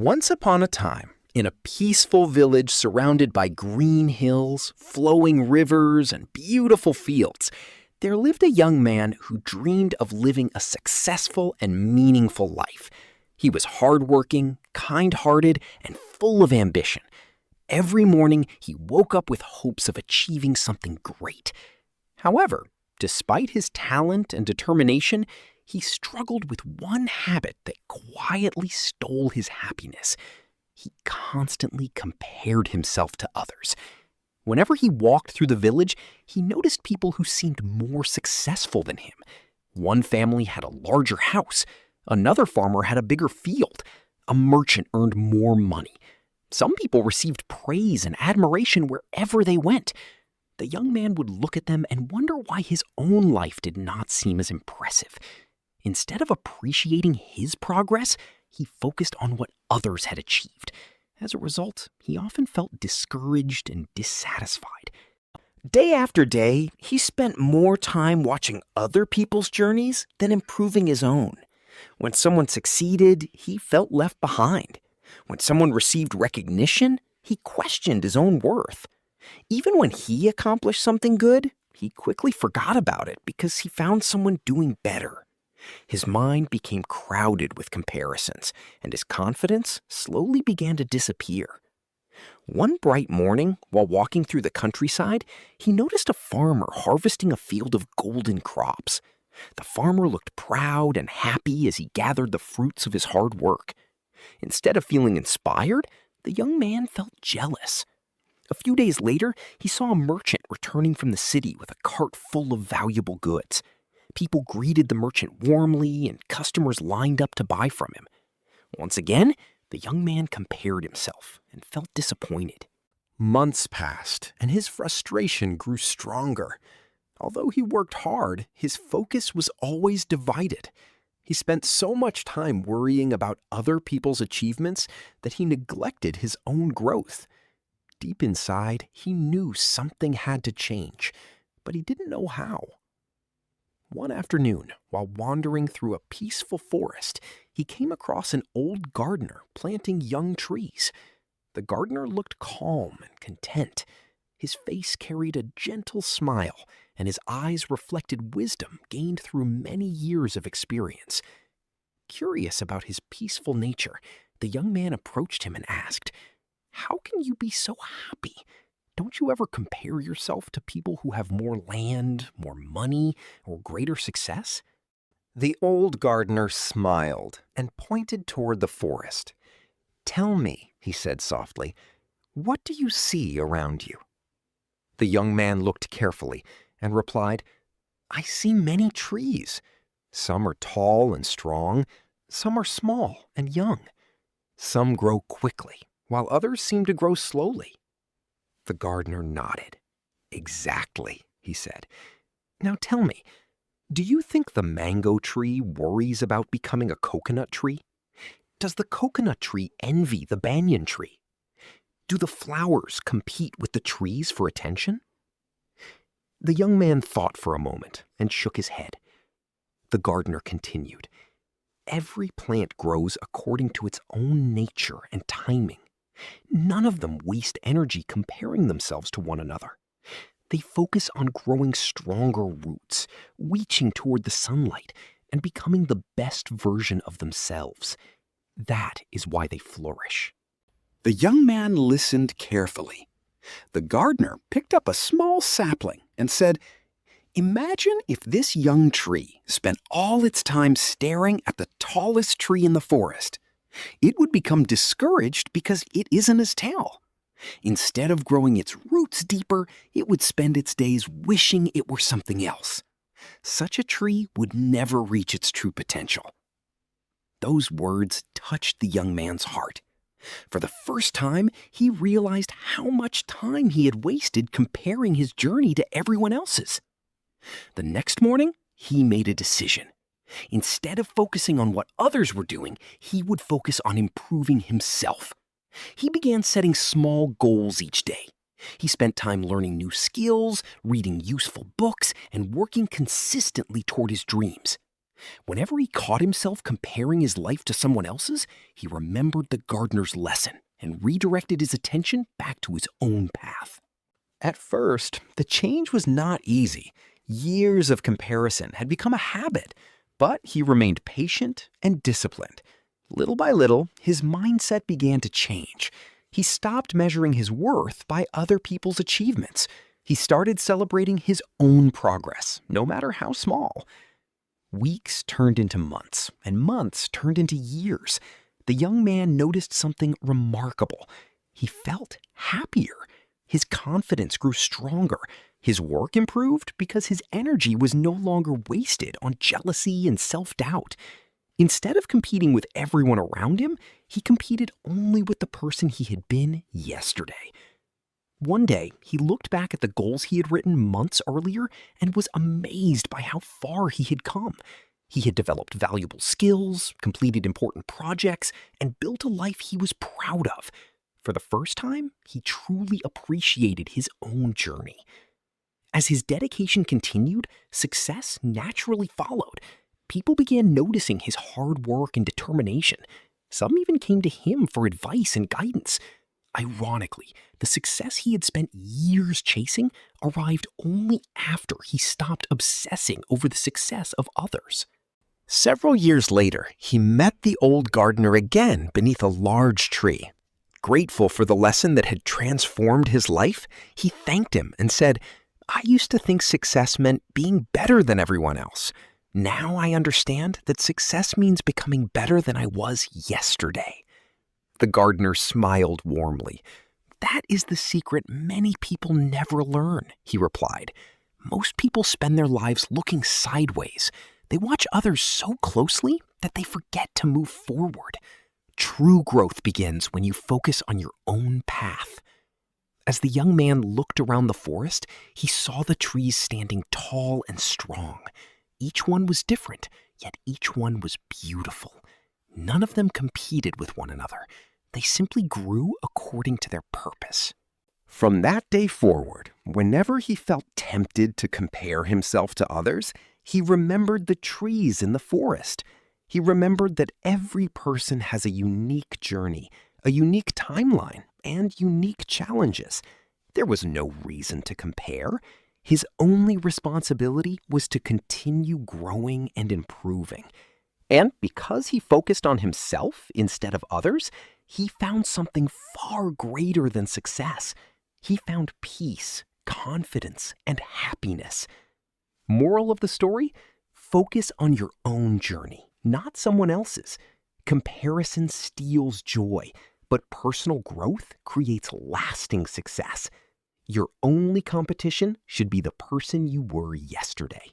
Once upon a time, in a peaceful village surrounded by green hills, flowing rivers, and beautiful fields, there lived a young man who dreamed of living a successful and meaningful life. He was hardworking, kind-hearted, and full of ambition. Every morning, he woke up with hopes of achieving something great. However, despite his talent and determination, he struggled with one habit that quietly stole his happiness. He constantly compared himself to others. Whenever he walked through the village, he noticed people who seemed more successful than him. One family had a larger house. Another farmer had a bigger field. A merchant earned more money. Some people received praise and admiration wherever they went. The young man would look at them and wonder why his own life did not seem as impressive. Instead of appreciating his progress, he focused on what others had achieved. As a result, he often felt discouraged and dissatisfied. Day after day, he spent more time watching other people's journeys than improving his own. When someone succeeded, he felt left behind. When someone received recognition, he questioned his own worth. Even when he accomplished something good, he quickly forgot about it because he found someone doing better. His mind became crowded with comparisons, and his confidence slowly began to disappear. One bright morning, while walking through the countryside, he noticed a farmer harvesting a field of golden crops. The farmer looked proud and happy as he gathered the fruits of his hard work. Instead of feeling inspired, the young man felt jealous. A few days later, he saw a merchant returning from the city with a cart full of valuable goods. People greeted the merchant warmly, and customers lined up to buy from him. Once again, the young man compared himself and felt disappointed. Months passed, and his frustration grew stronger. Although he worked hard, his focus was always divided. He spent so much time worrying about other people's achievements that he neglected his own growth. Deep inside, he knew something had to change, but he didn't know how. One afternoon, while wandering through a peaceful forest, he came across an old gardener planting young trees. The gardener looked calm and content. His face carried a gentle smile, and his eyes reflected wisdom gained through many years of experience. Curious about his peaceful nature, the young man approached him and asked, "How can you be so happy? Don't you ever compare yourself to people who have more land, more money, or greater success?" The old gardener smiled and pointed toward the forest. "Tell me," he said softly, "what do you see around you?" The young man looked carefully and replied, "I see many trees. Some are tall and strong, some are small and young. Some grow quickly, while others seem to grow slowly." The gardener nodded. "Exactly," he said. "Now tell me, do you think the mango tree worries about becoming a coconut tree? Does the coconut tree envy the banyan tree? Do the flowers compete with the trees for attention?" The young man thought for a moment and shook his head. The gardener continued, "Every plant grows according to its own nature and timing. None of them waste energy comparing themselves to one another. They focus on growing stronger roots, reaching toward the sunlight, and becoming the best version of themselves. That is why they flourish." The young man listened carefully. The gardener picked up a small sapling and said, "Imagine if this young tree spent all its time staring at the tallest tree in the forest. It would become discouraged because it isn't as tall. Instead of growing its roots deeper, it would spend its days wishing it were something else. Such a tree would never reach its true potential." Those words touched the young man's heart. For the first time, he realized how much time he had wasted comparing his journey to everyone else's. The next morning, he made a decision. Instead of focusing on what others were doing, he would focus on improving himself. He began setting small goals each day. He spent time learning new skills, reading useful books, and working consistently toward his dreams. Whenever he caught himself comparing his life to someone else's, he remembered the gardener's lesson and redirected his attention back to his own path. At first, the change was not easy. Years of comparison had become a habit, but he remained patient and disciplined. Little by little, his mindset began to change. He stopped measuring his worth by other people's achievements. He started celebrating his own progress, no matter how small. Weeks turned into months, and months turned into years. The young man noticed something remarkable. He felt happier. His confidence grew stronger. His work improved because his energy was no longer wasted on jealousy and self-doubt. Instead of competing with everyone around him, he competed only with the person he had been yesterday. One day, he looked back at the goals he had written months earlier and was amazed by how far he had come. He had developed valuable skills, completed important projects, and built a life he was proud of. For the first time, he truly appreciated his own journey. As his dedication continued, success naturally followed. People began noticing his hard work and determination. Some even came to him for advice and guidance. Ironically, the success he had spent years chasing arrived only after he stopped obsessing over the success of others. Several years later, he met the old gardener again beneath a large tree. Grateful for the lesson that had transformed his life, he thanked him and said, "I used to think success meant being better than everyone else. Now I understand that success means becoming better than I was yesterday." The gardener smiled warmly. "That is the secret many people never learn," he replied. "Most people spend their lives looking sideways. They watch others so closely that they forget to move forward. True growth begins when you focus on your own path." As the young man looked around the forest, he saw the trees standing tall and strong. Each one was different, yet each one was beautiful. None of them competed with one another. They simply grew according to their purpose. From that day forward, whenever he felt tempted to compare himself to others, he remembered the trees in the forest. He remembered that every person has a unique journey, a unique timeline, and unique challenges. There was no reason to compare. His only responsibility was to continue growing and improving. And because he focused on himself instead of others, he found something far greater than success. He found peace, confidence, and happiness. Moral of the story? Focus on your own journey, not someone else's. Comparison steals joy, but personal growth creates lasting success. Your only competition should be the person you were yesterday.